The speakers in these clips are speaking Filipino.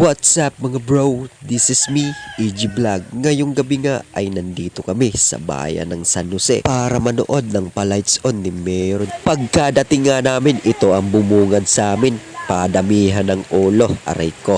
What's up mga bro? This is me, EG Vlog. Ngayong gabi nga ay nandito kami sa bayan ng San Jose para manood ng pa-lights on ni Mayor. Pagkadating nga namin, ito ang bumungad sa amin. Padamihan ng ulo, aray ko.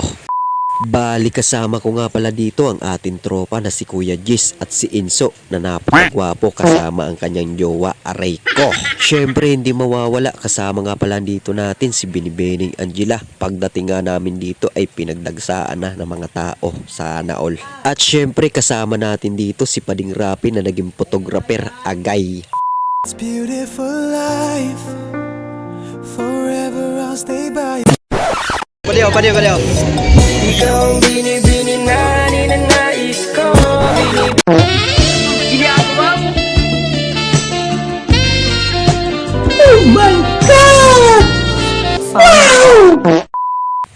Bali kasama ko nga pala dito ang ating tropa na si Kuya Jis at si Inso na napakagwapo kasama ang kanyang jowa, aray ko. Syempre hindi mawawala, kasama nga pala dito natin si Binibining Angela. Pagdating nga namin dito ay pinagdagsaan na ng mga tao, sana all. At syempre kasama natin dito si Pading Rapi na naging photographer, agay. It's beautiful life, forever I'll stay by. Paliw. Ikaw ang binibini na ninanais ko. Ginagawa mo. Oh my God!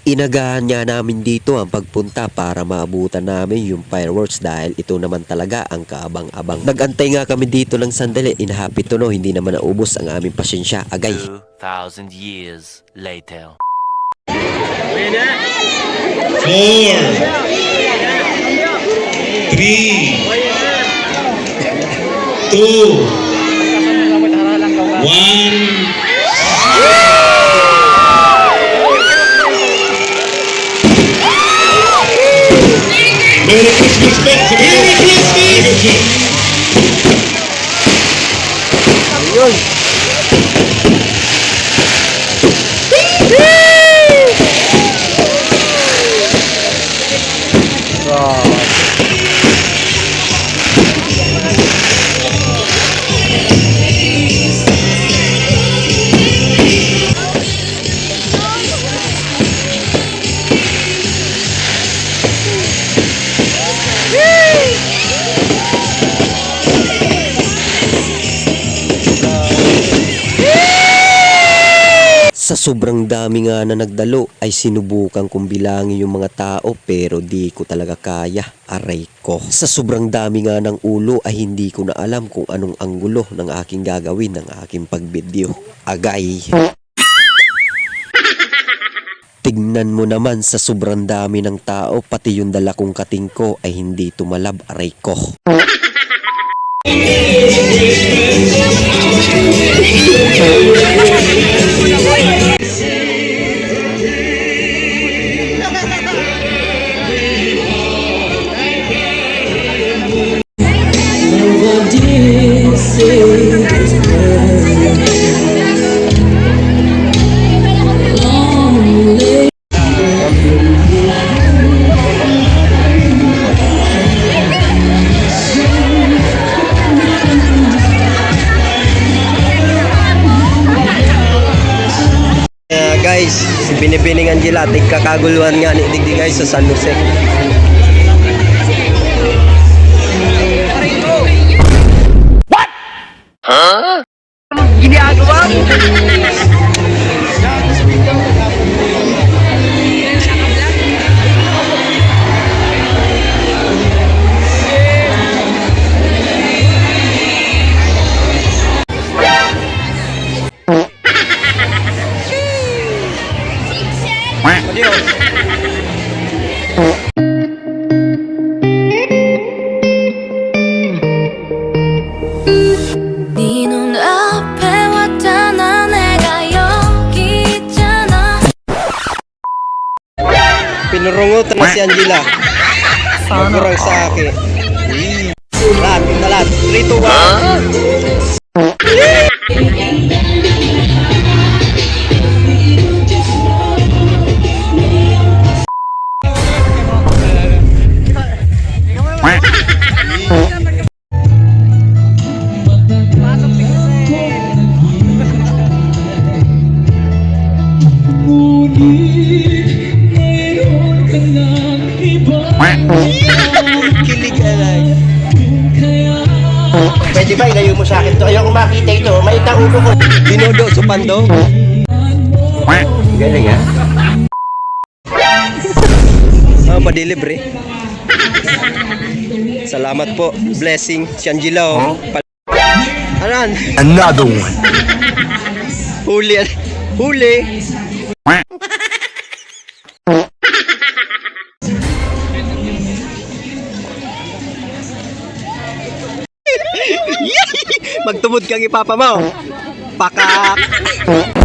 Inagahan nga namin dito ang pagpunta para maabutan namin yung fireworks dahil ito naman talaga ang kaabang-abang. Nagantay nga kami dito ng sandali, in happy to know, hindi naman naubos ang aming pasensya, agay. 2,000 years later. 4, 3, 2, 1. Merry Christmas po! Merry Christmas! Ayun! Sa sobrang dami nga na nagdalo ay sinubukan kong bilangin yung mga tao pero di ko talaga kaya, aray ko. Sa sobrang dami nga ng ulo ay hindi ko na alam kung anong anggulo ng aking gagawin ng aking pagbideo, agay. Tignan mo naman, sa sobrang dami ng tao pati yung dala kong kating ko ay hindi tumalab, aray ko. Guys, si Binibining Angela, tigkakaguluhan nga ni Digdi guys sa San Jose. What? Huh? Ginagawa mo? Pinurungutan na si Angela. Nagurang sa akin. Talat. 3, 2, 1. Kilig alay. Pwede ba ilayo mo sa akin to? Ayoko makita ito. May taubo ko. Binodo, supando. Galing ha? Padilibre. Salamat po. Blessing. Si Angela. Oh. Anan? Another one. Huli. Magtumod kang ipapa mo. Pakak.